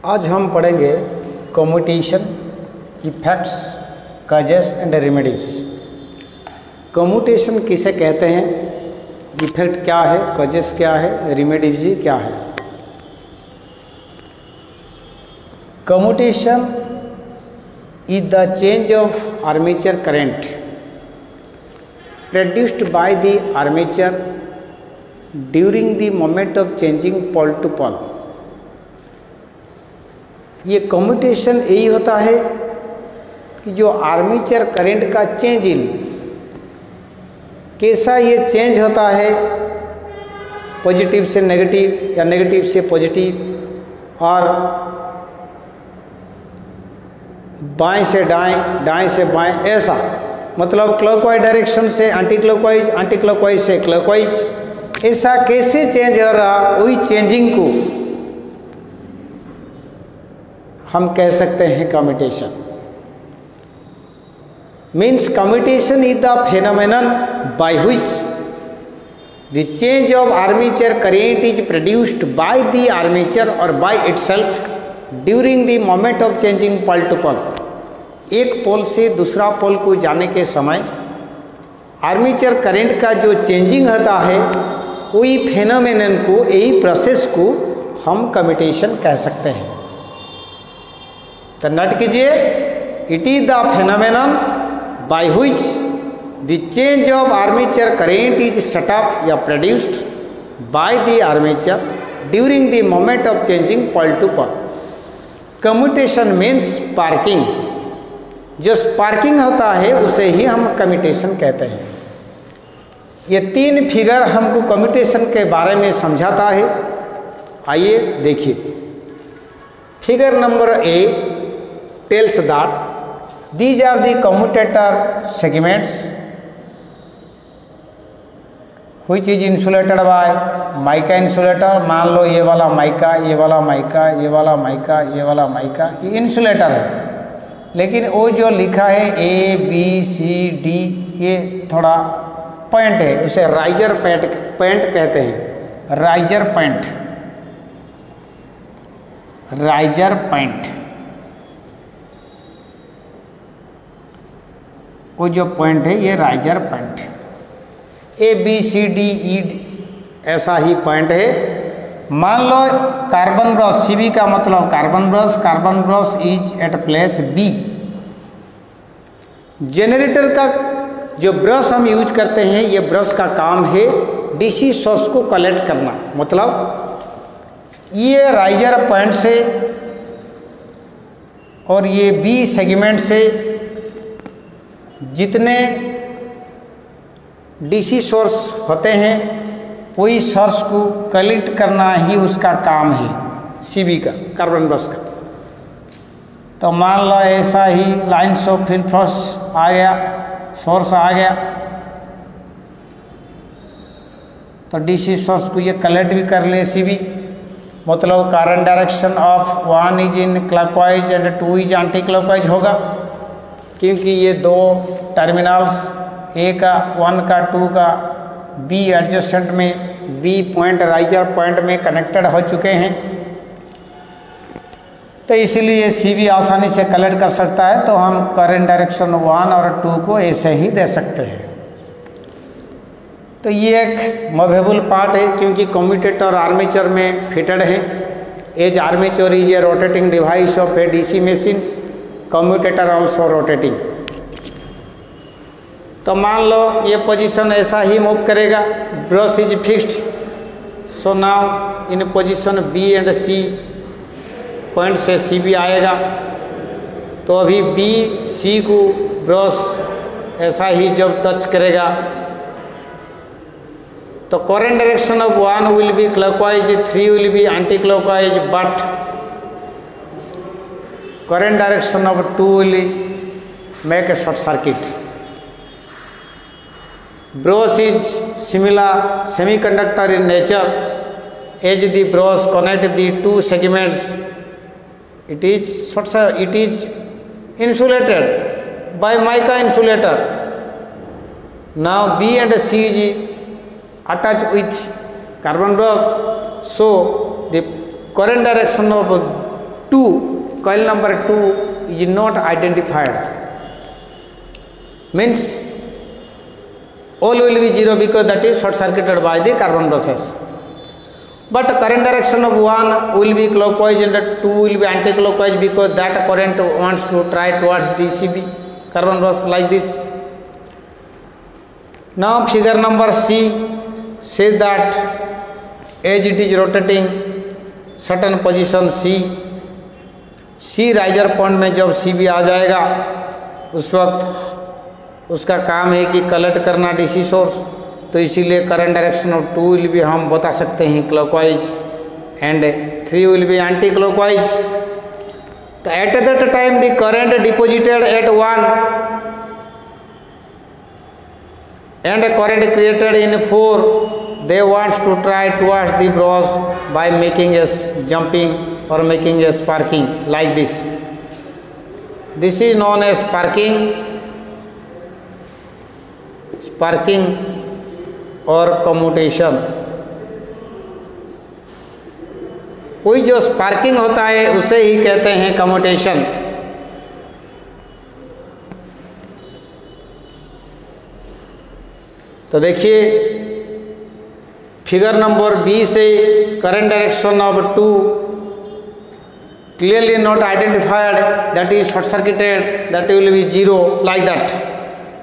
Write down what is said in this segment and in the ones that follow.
आज हम पढ़ेंगे commutation effects, causes and remedies. Commutation किसे कहते हैं, इफेक्ट क्या है, कॉजेस क्या है, रेमेडीज क्या है। Commutation is the change of armature current produced by the armature during the moment of changing pole to pole। ये कम्यूटेशन यही होता है कि जो आर्मेचर करंट का चेंज इन कैसा ये चेंज होता है, पॉजिटिव से नेगेटिव या नेगेटिव से पॉजिटिव, और बाएं से दाएं, दाएं से बाएं, ऐसा मतलब क्लॉकवाइज डायरेक्शन से एंटी क्लॉकवाइज, एंटी क्लॉकवाइज से क्लॉकवाइज, ऐसा कैसे चेंज हो रहा, वही चेंजिंग को हम कह सकते हैं commutation. Means commutation is the phenomenon by which the change of armature current is produced by the armature और by itself during the moment of changing pole to pole. एक पोल से दूसरा पोल को जाने के समय आर्मेचर करंट का जो चेंजिंग होता है, वही फेनोमेनन को, यही प्रोसेस को हम कम्यूटेशन कह सकते हैं। तो नोट कीजिए, it is the phenomenon by which the change of armature current is set up या produced by the armature during the moment of changing pole to pole. Commutation means sparking. जो sparking होता है उसे ही हम commutation कहते हैं। ये तीन फिगर हमको कम्यूटेशन के बारे में समझाता है। आइए देखिए। Figure number A tells that these are the commutator segments which is insulated by mica insulator. मान लो ये वाला माइका, ये वाला माइका, ये वाला माइका, ये वाला माइका, ये इंसुलेटर है। लेकिन वो जो लिखा है ए बी सी डी, ये थोड़ा पॉइंट है, उसे राइजर पॉइंट कहते हैं। राइजर पॉइंट, राइजर पॉइंट, वो जो पॉइंट है ये riser point. A B C D E ऐसा ही पॉइंट है। मान लो कार्बन ब्रश, सीबी का मतलब carbon brush is at place B. Generator का जो ब्रश हम यूज करते हैं, ये ब्रश का काम है डीसी सोर्स को कलेक्ट करना। मतलब ये राइजर पॉइंट से और ये बी सेगमेंट से जितने डीसी सोर्स होते हैं, वही सोर्स को कलेक्ट करना ही उसका काम है सीबी का, कार्बन ब्रश का। तो मान लो ऐसा ही लाइन्स ऑफ इन्फ्लुएंस आ गया, सोर्स आ गया, तो डीसी सोर्स को ये कलेक्ट भी कर ले सीबी। मतलब current direction of one is in clockwise and two is anti clockwise होगा, क्योंकि ये दो टर्मिनल्स, ए का 1 का 2 का बी एडजेसेंट में, बी पॉइंट राइजर पॉइंट में कनेक्टेड हो चुके हैं। तो इसलिए सीबी आसानी से कलेक्ट कर सकता है। तो हम करंट डायरेक्शन 1 और 2 को ऐसे ही दे सकते हैं। तो ये एक मूवेबल पार्ट है, क्योंकि कम्यूटेटर आर्मेचर में फिटेड है। As armature is a rotating device of a DC machines, commutator also rotating. तो मान लो ये पोजीशन ऐसा ही मूव करेगा, brush is fixed, so now in position B and C, point से सी बी आएगा। तो अभी बी सी को ब्रश ऐसा ही जब टच करेगा, तो current direction of 1 will be clockwise, 3 will be anti clockwise, but current direction of 2 will make a short circuit. Brush is similar semiconductor in nature. As the brush connect the two segments, it is insulated by mica insulator. Now B and C is attached with carbon brush, so the current direction of 2, coil number 2 is not identified, means all will be 0 because that is short circuited by the carbon process. But current direction of 1 will be clockwise and 2 will be anti-clockwise because that current wants to try towards the CB carbon process like this. Now figure number C says that as it is rotating certain position C riser point में जब CB आ जाएगा उस वक्त उसका काम है कि collect करना DC सोर्स, तो इसीलिए करंट डायरेक्शन ऑफ 2 विल भी हम बता सकते हैं clockwise and 3 will be anti clockwise. तो at that time the current deposited at 1 and current created in 4, they wants to try towards the brush by making a jumping or making a sparking like this. This is known as sparking or commutation. कोई जो sparking होता है उसे ही कहते हैं commutation. तो देखिए figure number B से current direction of 2 clearly not identified, that is short circuited, that will be 0 like that.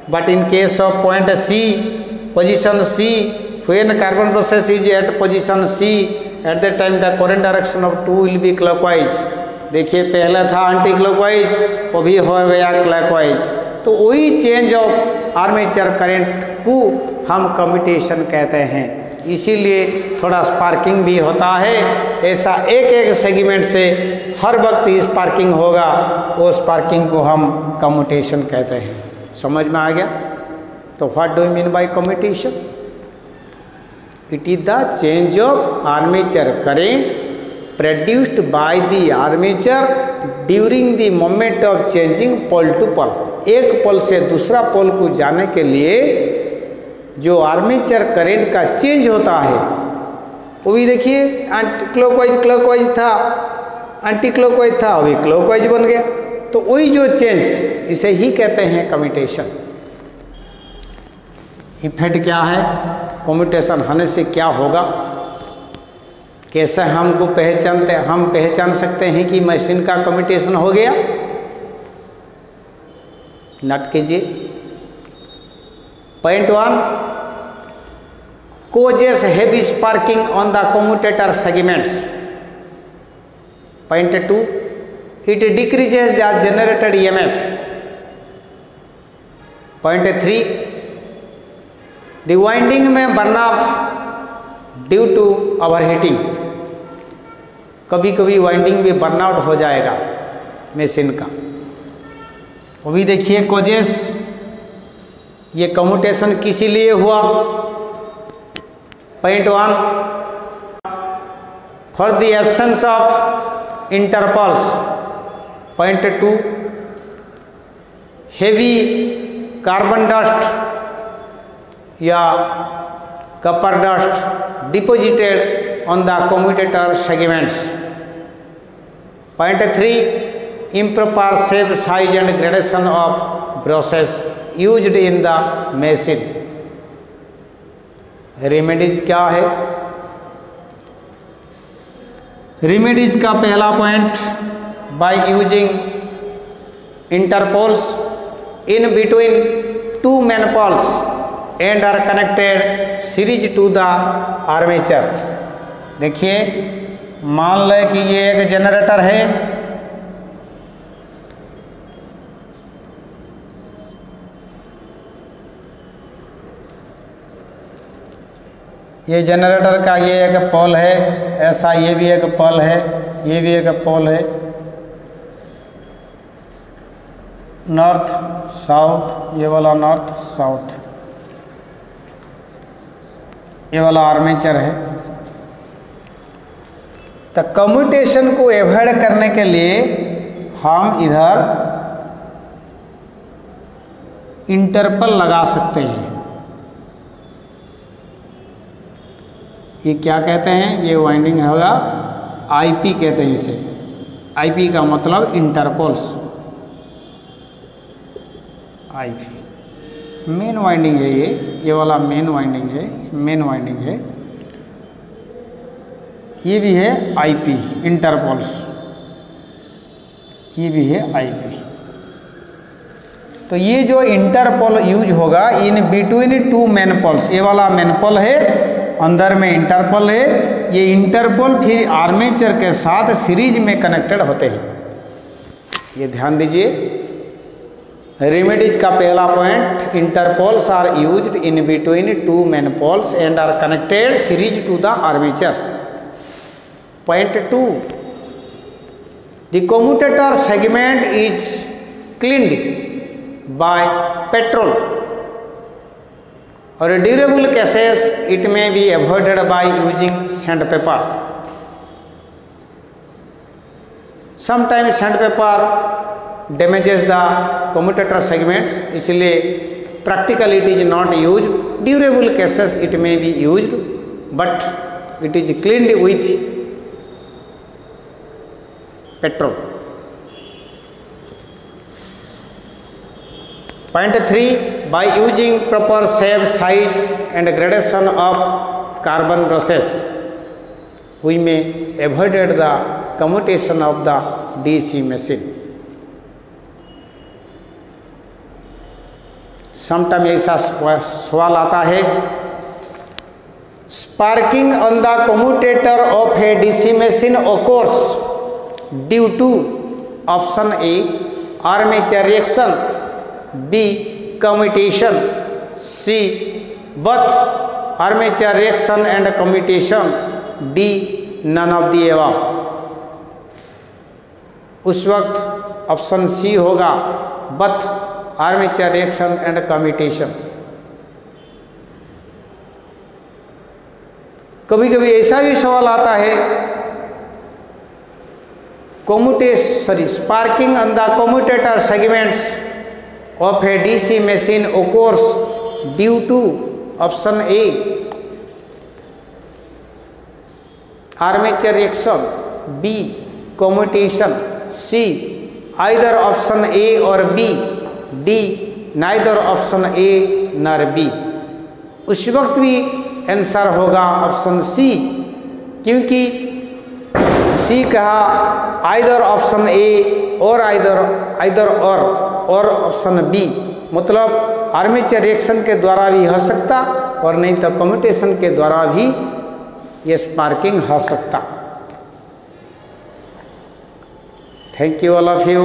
But in case of point C, position C, when carbon process is at position C, at that time the current direction of 2 will be clockwise. देखिए पहला था anti clockwise, वो भी हो गया clockwise. तो वही change of armature current को हम कम्यूटेशन कहते हैं. इसीलिए थोड़ा स्पार्किंग भी होता है. ऐसा एक सेगमेंट से हर वक्त ही स्पार्किंग होगा, वो स्पार्किंग को हम कम्यूटेशन कहते हैं. समझ में आ गया? तो what do you mean by commutation? It is the change of armature current produced by the armature during the moment of changing pole to pole. एक पोल से दूसरा पोल को जाने के लिए जो आर्मेचर करंट का चेंज होता है, वो भी देखिए एंटी क्लॉकवाइज था, एंटी क्लॉकवाइज था, अभी क्लॉकवाइज बन गया. तो वही जो चेंज, इसे ही कहते हैं कम्यूटेशन. इफेक्ट क्या है? कम्यूटेशन होने से क्या होगा, कैसे हम पहचान सकते हैं कि मशीन का कम्यूटेशन हो गया? नोट कीजिए. Point 1, causes heavy sparking on the commutator segments. Point 2, it decreases the generated EMF. Point 3, the winding में burn off due to overheating. कभी कभी वाइंडिंग भी बर्नआउट हो जाएगा मशीन का, वो भी देखिए कॉजेस. ये कम्यूटेशन किसी लिए हुआ? Point 1, for the absence of interpoles. Point 2, heavy carbon dust या copper dust deposited on the commutator segments. Point 3, improper shape, size and gradation of brushes used in the machine. Remedies क्या है? Remedies का पहला point, by using interpoles in between 2 main poles and are connected series to the armature. देखिए मान लें कि ये एक जनरेटर है, ये जनरेटर का ये एक पोल है, ऐसा ये भी एक पोल है, ये भी एक पोल है, नॉर्थ साउथ, ये वाला नॉर्थ साउथ, ये वाला आर्मेचर है. तो कम्यूटेशन को एवॉइड करने के लिए हम इधर इंटरपल लगा सकते हैं. ये क्या कहते हैं? ये वाइंडिंग होगा, आईपी कहते हैं इसे, आईपी का मतलब इंटरपोल्स, आईपी मेन वाइंडिंग है, ये वाला मेन वाइंडिंग है, मेन वाइंडिंग है। ये भी है आईपी इंटरपोल्स, ये भी है आईपी। तो ये जो इंटरपोल यूज होगा in between two main poles, ये वाला मेन पोल है, अंदर में इंटरपोल है। ये इंटरपोल फिर आर्मेचर के साथ सीरीज में कनेक्टेड होते हैं। ये ध्यान दीजिए, रेमेडीज का पहला point, interpoles are used in between two main poles and are connected series to the armature. Point 2, the commutator segment is cleaned by petrol or durable cases it may be avoided by using sandpaper. Sometimes sandpaper damages the commutator segments, इसलिए practically it is not used. Durable cases it may be used but it is cleaned with petrol. Point 3, by using proper shape, size and gradation of carbon brushes, we may avoid the commutation of the DC machine. Sometimes ऐसा सवाल आता है, sparking on the commutator of a DC machine occurs due to option A, armature reaction, B, commutation, C, both armature reaction and commutation, D, none of the above. उस वक्त option C होगा, both armature reaction and commutation। कभी कभी ऐसा भी सवाल आता है, sparking on the commutator segments of a DC machine occurs due to option A, armature reaction, B, commutation, C, either option A or B, D, neither option A nor B। उस वक्त भी आंसर होगा option C, क्योंकि सी कहा either option A और either और option B, मतलब armature reaction के द्वारा भी हो सकता और नहीं तो कम्यूटेशन के द्वारा भी ये स्पार्किंग हो सकता। Thank you all of you.